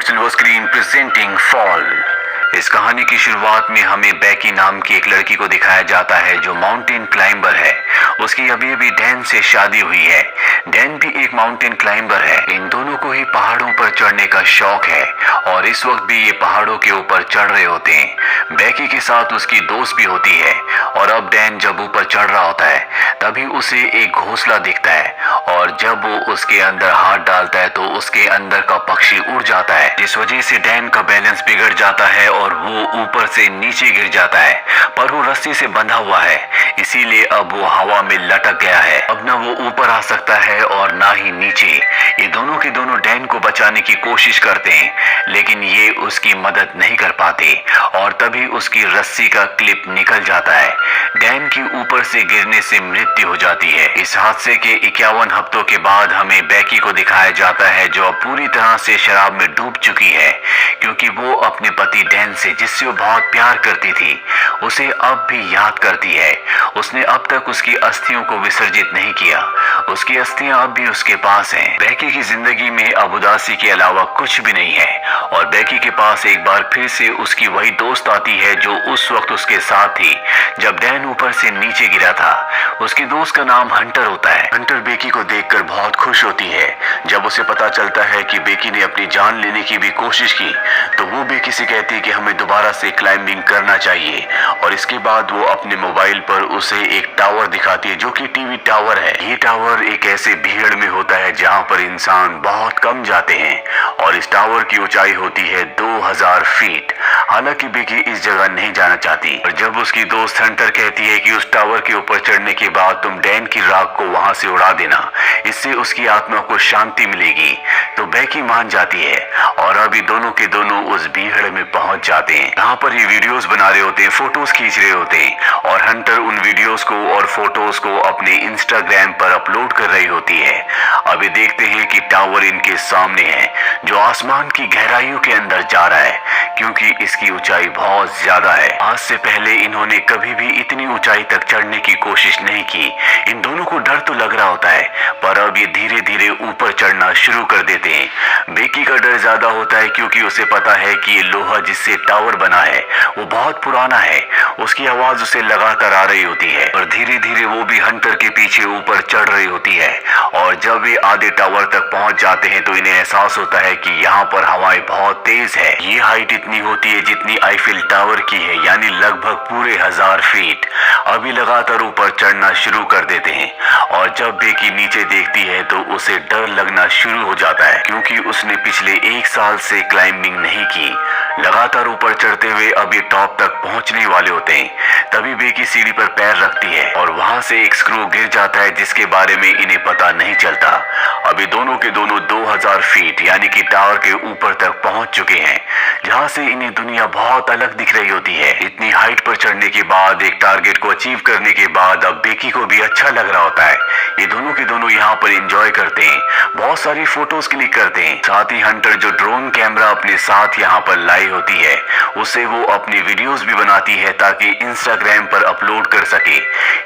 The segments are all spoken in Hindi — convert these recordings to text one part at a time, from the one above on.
Bollywood silver screen presenting fall. इस कहानी की शुरुआत में हमें बेकी नाम की एक लड़की को दिखाया जाता है जो माउंटेन क्लाइंबर है। उसकी अभी अभी डैन से शादी हुई है। डैन भी एक माउंटेन क्लाइंबर है। इन दोनों को ही पहाड़ों पर चढ़ने का शौक है और इस वक्त भी ये पहाड़ों के ऊपर चढ़ रहे होते हैं। बेकी के साथ उसकी दोस्त भी होती है और अब डैन जब ऊपर चढ़ रहा होता है तभी उसे एक घोंसला दिखता है और जब वो उसके अंदर हाथ डालता है तो उसके अंदर का पक्षी उड़ जाता है, जिस वजह से डैन का बैलेंस बिगड़ जाता है और वो ऊपर से नीचे गिर जाता है। पर वो रस्सी से बंधा हुआ है, इसीलिए अब वो हवा में लटक गया है। अब ना वो ऊपर आ सकता है और ना ही नीचे। ये दोनों के दोनों डैन को बचाने की कोशिश करते हैं लेकिन ये उसकी मदद नहीं कर पाते और तभी उसकी रस्सी का क्लिप निकल जाता है। डैन की ऊपर से गिरने से मृत्यु हो जाती है। इस हादसे के 51 हफ्तों के बाद हमें बेकी को दिखाया जाता है जो अब पूरी तरह से शराब में डूब चुकी है क्योंकि वो अपने पति डैन से, जिससे वो बहुत प्यार करती थी, उसे अब भी याद करती है। उसने अब तक उसकी अस्थियों को विसर्जित नहीं किया। उसकी अस्थियां अब भी उसके पास हैं। बेकी की जिंदगी में अब उदासी के अलावा कुछ भी नहीं है और बेकी के पास एक बार फिर से उसकी वही दोस्त आती है जो उस वक्त उसके साथ थी जब डैन ऊपर से नीचे गिरा था। उसकी दोस्त का नाम हंटर होता है। हंटर बेकी को देखकर बहुत खुश होती है। जब उसे पता चलता है कि बेकी ने अपनी जान लेने की भी कोशिश की तो वो बेकी से कहती है कि हमें दोबारा से क्लाइंबिंग करना चाहिए और इसके बाद वो अपने मोबाइल पर उसे एक टावर दिखाती है जो कि टीवी टावर है। ये टावर एक ऐसे भीड़ में होता है जहाँ पर इंसान बहुत कम जाते हैं और इस टावर की ऊंचाई होती है 2000 फीट। हालांकि बेकी इस जगह नहीं जाना चाहती और जब उसकी दोस्त हंटर कहती है कि उस टावर के ऊपर चढ़ने के बाद तुम डैन की राख को वहां से उड़ा देना, इससे उसकी आत्मा को शांति मिलेगी, तो बेकी मान जाती है और अभी दोनों के दोनों उस भीड़ में पहुंच जाते हैं। यहाँ पर ये वीडियोस बना रहे होते हैं, फोटोज खींच रहे होते हैं और हंटर उन वीडियोस को और फोटोज को अपने इंस्टाग्राम पर अपलोड कर रही होती है। अभी देखते हैं कि टावर इनके सामने है जो आसमान की गहराइयों के अंदर जा रहा है क्योंकि इसकी ऊंचाई बहुत ज्यादा है। आज से पहले इन्होंने कभी भी इतनी ऊंचाई तक चढ़ने की कोशिश नहीं की। इन दोनों को डर तो लग रहा होता है पर अब ये धीरे धीरे ऊपर चढ़ना शुरू कर देते हैं। बेकी का डर ज्यादा होता है क्योंकि उसे पता है कि ये लोहा जिससे टावर बना है वो बहुत पुराना है। उसकी आवाज उसे लगातार आ रही होती है और धीरे धीरे वो भी हंटर के पीछे ऊपर चढ़ रही होती है और जब वे आधे टावर तक पहुंच जाते हैं तो इन्हें एहसास होता है कि यहाँ पर हवाएं बहुत तेज है। ये हाइट इतनी होती है जितनी आईफिल टावर की है, यानी लगभग पूरे 1000 फीट। अभी लगातार ऊपर चढ़ना शुरू कर देते हैं और जब बेकी नीचे देखती है तो उसे डर लगना शुरू हो जाता है क्योंकि उसने पिछले 1 साल से क्लाइंबिंग नहीं की। लगातार ऊपर चढ़ते हुए अब ये टॉप तक पहुंचने वाले होते हैं तभी बेकी सीढ़ी पर पैर रखती है और वहां से एक स्क्रू गिर जाता है जिसके बारे में इन्हें पता नहीं चलता। अभी दोनों के दोनों 2000 फीट यानी कि टावर के ऊपर तक पहुंच चुके हैं जहां से इन्हें दुनिया बहुत अलग दिख रही होती है। इतनी हाइट पर चढ़ने के बाद, एक टारगेट को अचीव करने के बाद अब बेकी को भी अच्छा लग रहा होता है। ये दोनों के दोनों यहाँ पर एंजॉय करते हैं, बहुत सारी फोटोज क्लिक करते हैं। साथ ही हंटर जो ड्रोन कैमरा अपने साथ यहाँ पर लाई होती है उससे वो अपनी वीडियोस भी बनाती है ताकि इंस्टाग्राम पर अपलोड कर सके।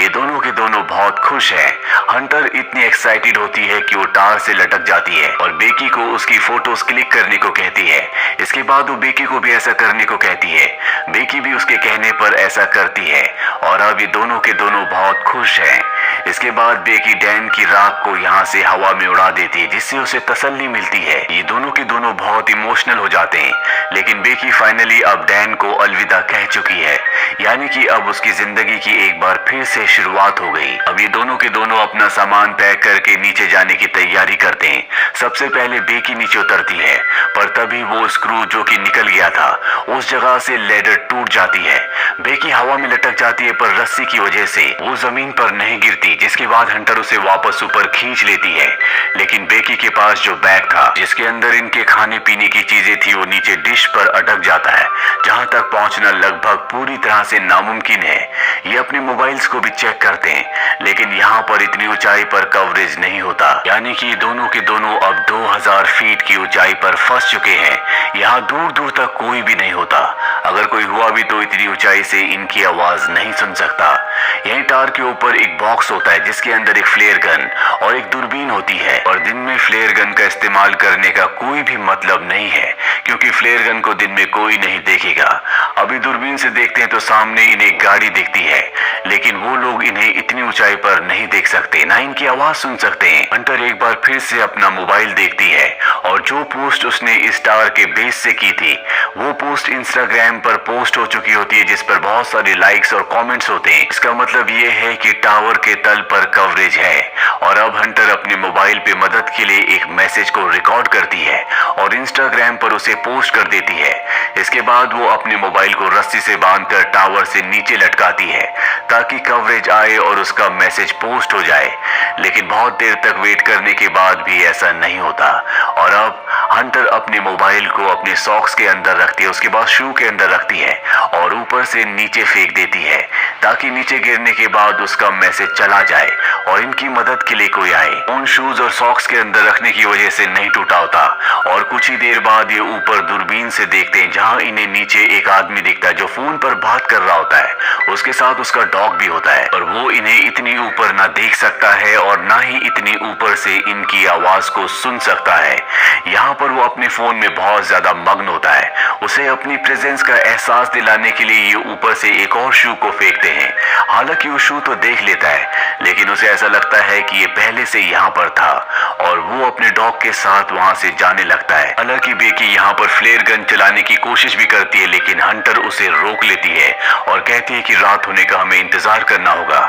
ये दोनों के दोनों बहुत खुश हैं। हंटर इतनी एक्साइटेड होती है कि वो टावर से लटक जाती है और बेकी को उसकी फोटोज क्लिक करने को कहती है। इसके बाद वो बेकी को भी ऐसा करने को कहती है। बेकी भी उसके कहने पर ऐसा करती है और अब ये दोनों के दोनों बहुत खुश हैं। इसके बाद बेकी डैन की राख को यहाँ से हवा में उड़ा देती है जिससे उसे तसल्ली मिलती है। ये दोनों के दोनों बहुत इमोशनल हो जाते हैं लेकिन बेकी फाइनली अब डैन को अलविदा कह चुकी है, यानी कि अब उसकी जिंदगी की एक बार फिर से शुरुआत हो गई। अब ये दोनों के दोनों अपना सामान पैक करके नीचे जाने की तैयारी करते हैं। सबसे पहले बेकी नीचे उतरती है पर तभी वो स्क्रू जो कि निकल गया था उस जगह से लेडर टूट जाती है। बेकी हवा में लटक जाती है पर रस्सी की वजह से वो जमीन पर नहीं गिरती, जिसके बाद हंटर उसे वापस ऊपर खींच लेती है। लेकिन बेकी के पास जो बैग था जिसके अंदर इनके खाने पीने की चीजें थी वो नीचे डिश पर अटक जाता है जहां तक पहुंचना लगभग पूरी तरह से नामुमकिन है। ये अपने मोबाइल्स को भी चेक करते हैं लेकिन यहाँ पर इतनी ऊंचाई पर कवरेज नहीं होता, यानी कि दोनों के दोनों अब 2000 फीट की ऊंचाई पर फंस चुके हैं। यहाँ दूर दूर तक कोई भी नहीं होता। अगर कोई हुआ भी तो इतनी ऊंचाई से इनकी आवाज नहीं सुन सकता। यहीं टावर के ऊपर एक बॉक्स होता है जिसके अंदर एक फ्लेयर गन और एक दूरबीन होती है और दिन में फ्लेयर गन का इस्तेमाल करने का कोई भी मतलब नहीं है क्योंकि फ्लेयर गन को दिन में कोई नहीं देखेगा। अभी दूरबीन से देखते हैं तो सामने इन्हें एक गाड़ी दिखती है, लेकिन वो लोग इन्हें इतनी ऊंचाई पर नहीं देख सकते, ना इनकी आवाज सुन सकते हैं। हंटर एक बार फिर से अपना मोबाइल देखती है और जो पोस्ट उसने इस टावर के बेस से की थी वो पोस्ट इंस्टाग्राम पर पोस्ट हो चुकी होती है, जिस पर बहुत सारे लाइक्स और कमेंट्स होते हैं। इसका मतलब ये है कि टावर के तल पर कवरेज है। और अब हंटर अपने मोबाइल पे मदद के लिए एक मैसेज को रिकॉर्ड करती है और इंस्टाग्राम पर उसे पोस्ट कर देती है। इसके बाद वो अपने मोबाइल को रस्सी से बांधकर टावर से नीचे लटकाती है ताकि कवरेज आए और उसका मैसेज पोस्ट हो जाए। लेकिन बहुत देर तक वेट करने के बाद भी ऐसा नहीं होता और अब हंटर अपने मोबाइल को अपने सॉक्स के अंदर रखती है, उसके बाद शू के अंदर रखती है और ऊपर से नीचे फेंक देती है ताकि नीचे गिरने के बाद उसका मैसेज चला जाए और इनकी मदद के लिए कोई आए। उन शूज और सॉक्स के अंदर रखने की वजह से नहीं टूटा होता और कुछ ही देर बाद ये ऊपर दूरबीन से देखते हैं जहां इन्हें नीचे एक आदमी दिखता है जो फोन पर बात कर रहा होता है। उसके साथ उसका डॉग भी होता है और वो इन्हें इतनी ऊपर ना देख सकता है और ना ही इतनी ऊपर से इनकी आवाज को सुन सकता है। यहाँ पर वो अपने फोन में बहुत ज्यादा मग्न होता है। उसे अपनी प्रेजेंस का एहसास दिलाने के लिए ये ऊपर से एक और शू को फेंकते हैं। हालांकि वो शू तो देख लेता है, लेकिन उसे ऐसा लगता है कि ये पहले से यहाँ पर था और वो अपने डॉग के साथ वहां से जाने लगता है। हालांकि बेकी यहाँ पर फ्लेयर गन चलाने की कोशिश भी करती है, लेकिन हंटर उसे रोक लेती है और कहती है कि रात होने का हमें इंतजार करना होगा,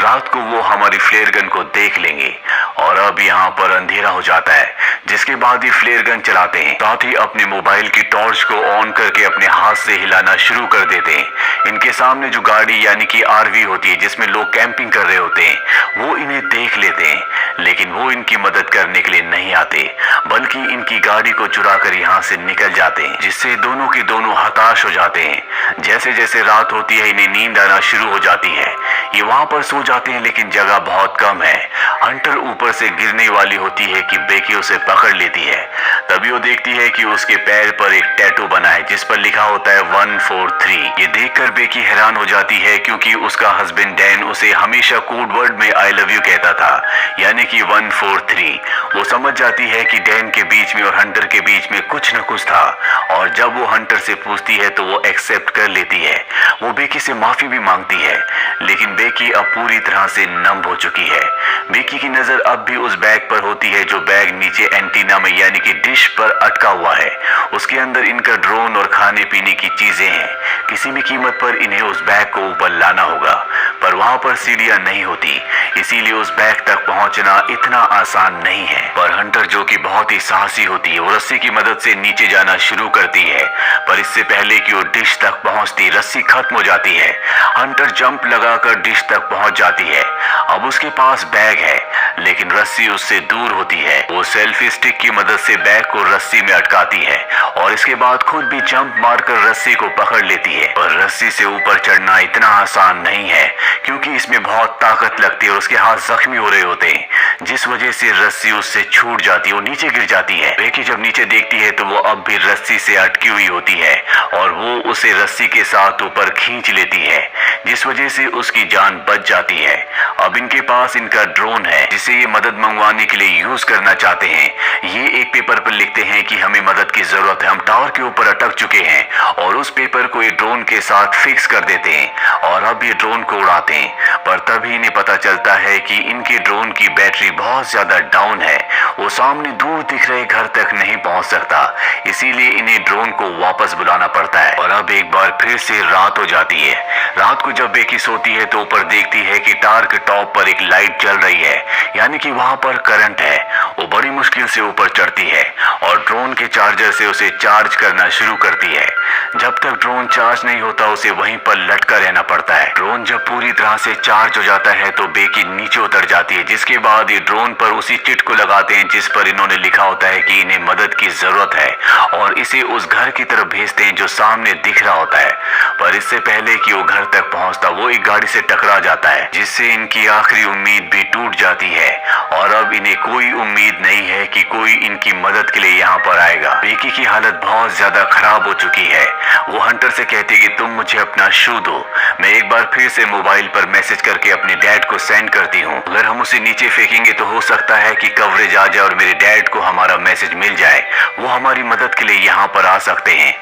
रात को वो हमारी फ्लेयर गन को देख लेंगे। और अब यहाँ पर अंधेरा हो जाता है, जिसके बाद ही फ्लेयर गन चलाते हैं, साथ ही अपने मोबाइल की टॉर्च को ऑन करके अपने हाथ से हिलाना शुरू कर देते हैं। इनके सामने जो गाड़ी यानी कि आरवी होती है जिसमें लोग कैंपिंग कर रहे होते हैं, वो इन्हें देख लेते हैं, लेकिन वो इनकी मदद करने के लिए नहीं आते, बल्कि इनकी गाड़ी को चुरा कर यहाँ से निकल जाते हैं, जिससे दोनों के दोनों हताश हो जाते हैं। जैसे जैसे रात होती है इन्हें नींद आना शुरू हो जाती है। ये वहां पर सो जाते हैं, लेकिन जगह बहुत कम है। हंटर ऊपर से गिरने वाली होती है कि बेकी उसे पकड़ लेती है। तभी वो देखती है कि उसके पैर पर एक टैटू बना है जिस पर लिखा होता है 143। ये देखकर बेकी हैरान हो जाती है क्योंकि उसका हस्बैंड डैन उसे हमेशा कोड वर्ड में आई लव यू कहता था, यानी कि 143। वो समझ जाती है कि डैन के बीच में और हंटर के बीच में कुछ न कुछ था और जब वो हंटर से पूछती है तो वो एक्सेप्ट कर लेती है। वो बेकी से माफी भी मांगती है, लेकिन बेकी अब पूरी तरह से नम हो चुकी है। बेकी की नजर अब भी उस बैग पर होती है जो बैग नीचे एंटीना में यानी कि डिश पर अटका हुआ है। उसके अंदर इनका ड्रोन और खाने पीने की चीजें हैं। किसी भी कीमत पर इन्हें उस बैग को ऊपर लाना होगा, पर वहां पर सीढ़ियां नहीं होती, इसीलिए उस बैग तक पहुंचना इतना आसान नहीं है। पर हंटर जो कि बहुत ही साहसी होती है, वो रस्सी की मदद से नीचे जाना शुरू करती है, पर इससे पहले कि वो डिश तक पहुंचती रस्सी खत्म हो जाती है। हंटर जंप लगाकर डिश तक पहुंच जाती है। अब उसके पास बैग है, लेकिन रस्सी उससे दूर होती है। वो सेल्फी स्टिक की मदद से बैग को रस्सी में अटकाती है और इसके बाद खुद भी जंप मारकर रस्सी को पकड़ लेती है। पर रस्सी से ऊपर चढ़ना इतना आसान नहीं है क्योंकि इसमें बहुत ताकत लगती है और उसके हाथ जख्मी हो रहे होते हैं, जिस वजह से रस्सी उससे छूट जाती है, वो नीचे गिर जाती है। बेकी जब नीचे देखती है तो वो अब भी रस्सी से अटकी हुई होती है और वो उसे रस्सी के साथ ऊपर खींच लेती है, जिस वजह से उसकी जान बच जाती है। अब इनके पास इनका ड्रोन है जिसे ये मदद मंगवाने के लिए यूज करना चाहते हैं। ये एक पेपर पर लिखते हैं कि हमें मदद की जरूरत है, हम टावर के ऊपर अटक चुके हैं, और उस पेपर को ये ड्रोन के साथ फिक्स कर देते हैं और अब ये ड्रोन को उड़ाते हैं। पर तभी इन्हें पता चलता है कि इनके ड्रोन की बैटरी बहुत ज्यादा डाउन है, वो सामने दूर दिख रहे घर तक नहीं पहुंच सकता, इसीलिए इन्हें ड्रोन को वापस बुलाना पड़ता है। और अब एक बार फिर से रात हो जाती है। रात को जब बेकी सोती है तो ऊपर देखती है कि टावर के टॉप पर एक लाइट जल रही है, यानी कि वहां पर करंट है। वो बड़ी मुश्किल से ऊपर चढ़ती है और ड्रोन के चार्जर से उसे चार्ज करना शुरू करती है। जब तक ड्रोन चार्ज नहीं होता उसे वहीं पर लटका रहना पड़ता है। ड्रोन जब पूरी तरह से चार्ज हो जाता है तो बेकी नीचे उतर जाती है, जिसके बाद ये ड्रोन पर उसी चिट को लगाते हैं जिस पर इन्होंने लिखा होता है कि इन्हें मदद की जरूरत है, और इसे उस घर की तरफ भेजते हैं जो सामने दिख रहा होता है। पर इससे पहले कि वो घर तक पहुंचता वो एक गाड़ी से टकरा जाता है, जिससे इनकी आखिरी उम्मीद भी टूट जाती है और अब इन्हें कोई उम्मीद नहीं है कि कोई इनकी मदद के लिए यहाँ पर आएगा। बेकी की हालत बहुत ज्यादा खराब हो चुकी है। वो हंटर से कहती कि तुम मुझे अपना शू दो। मैं एक बार फिर से मोबाइल पर मैसेज करके अपने डैड को सेंड करती हूँ। अगर हम उसे नीचे फेंकेंगे तो हो सकता है कि कवरेज आ जाए और मेरे डैड को हमारा मैसेज मिल जाए। वो हमारी मदद के लिए यहाँ पर आ सकते हैं।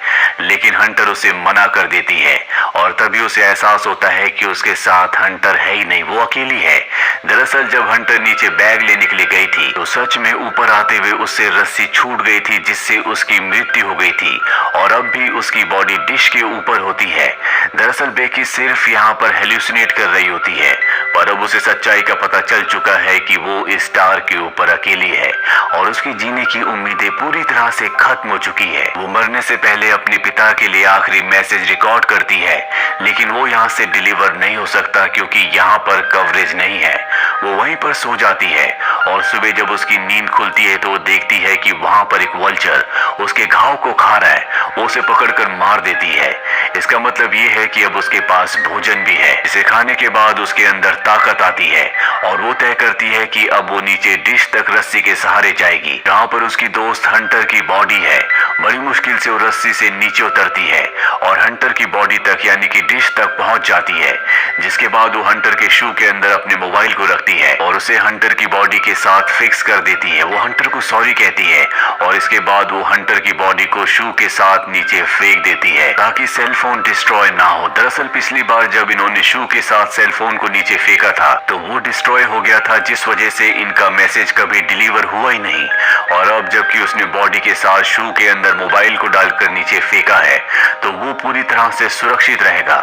लेकिन हंटर उसे मना कर देती है और तभी उसे एहसास होता है कि उसके साथ हंटर है ही नहीं, वो अकेली है। दरअसल जब हंटर नीचे बैग लेने के लिए गई थी तो सच में ऊपर आते हुए उससे रस्सी छूट गई थी, जिससे उसकी मृत्यु हो गई थी और अब भी उसकी बॉडी डिश के ऊपर होती है। दरअसल बेकी सिर्फ यहाँ पर हेल्यूसिनेट कर रही होती है, पर अब उसे सच्चाई का पता चल चुका है कि वो इस स्टार के ऊपर अकेली है और उसकी जीने की उम्मीदें पूरी तरह से खत्म हो चुकी है। वो मरने से पहले अपने पिता के लिए आखिरी मैसेज रिकॉर्ड करती है, लेकिन वो यहाँ से डिलीवर नहीं हो सकता क्योंकि यहाँ पर कवरेज नहीं है। वो वहीं पर सो जाती है और सुबह जब उसकी नींद खुलती है तो वो देखती है कि वहां पर एक वल्चर उसके घाव को खा रहा है। वो उसे पकड़कर मार देती है। इसका मतलब ये है कि अब उसके पास भोजन भी है। इसे खाने के बाद उसके अंदर ताकत आती है और वो तय करती है कि अब वो नीचे डिश तक रस्सी के सहारे जाएगी, जहाँ पर उसकी दोस्त हंटर की बॉडी है। बड़ी मुश्किल से वो रस्सी से नीचे उतरती है और हंटर की बॉडी तक यानी कि डिश तक पहुंच जाती है, जिसके बाद वो हंटर के शू के अंदर अपने मोबाइल को रखती है और उसे हंटर की बॉडी के साथ फिक्स कर देती है। वो हंटर को सॉरी कहती है और इसके बाद वो हंटर की बॉडी को शू के साथ नीचे फेंक देती है ताकि सेल फोन डिस्ट्रॉय ना हो। दरअसल पिछली बार जब इन्होंने शू के साथ सेल फोन को नीचे फेंका था तो वो डिस्ट्रॉय हो गया था, जिस वजह से इनका मैसेज कभी डिलीवर हुआ ही नहीं। और अब जबकि उसने बॉडी के साथ शू के अंदर मोबाइल को डालकर नीचे फेंका है तो वो पूरी तरह से सुरक्षित रहेगा।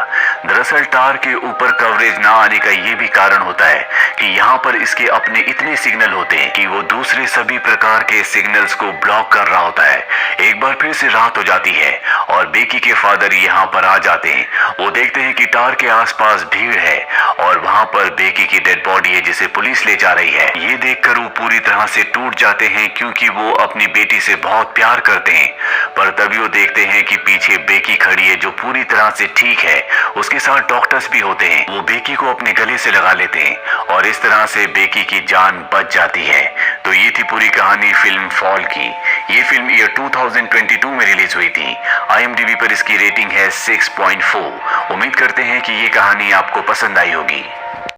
दरअसल टार के ऊपर कवरेज ना आने का ये भी कारण होता है कि यहाँ पर इसके अपने इतने सिग्नल होते हैं कि वो दूसरे सभी प्रकार के सिग्नल्स को ब्लॉक कर रहा होता है। एक बार फिर से रात हो जाती है और बेकी के फादर यहाँ पर आ जाते हैं। वो देखते हैं कि टार के आसपास भीड़ है और वहाँ पर बेकी की डेड बॉडी है जिसे पुलिस ले जा रही है। ये देखकर वो पूरी तरह से टूट जाते हैं क्योंकि वो अपनी बेटी से बहुत प्यार करते हैं। पर तभी वो देखते हैं कि पीछे बेकी खड़ी है जो पूरी तरह से ठीक है। उसके साथ डॉक्टर्स भी होते हैं। वो बेकी को अपने गले से लगा लेते हैं और इस तरह से बेकी की जान बच जाती है। तो ये थी पूरी कहानी फिल्म फॉल की। ये फिल्म ईयर 2022 में रिलीज हुई थी। IMDb पर इसकी रेटिंग है 6.4। उम्मीद करते हैं कि ये कहानी आपको पसंद आई होगी।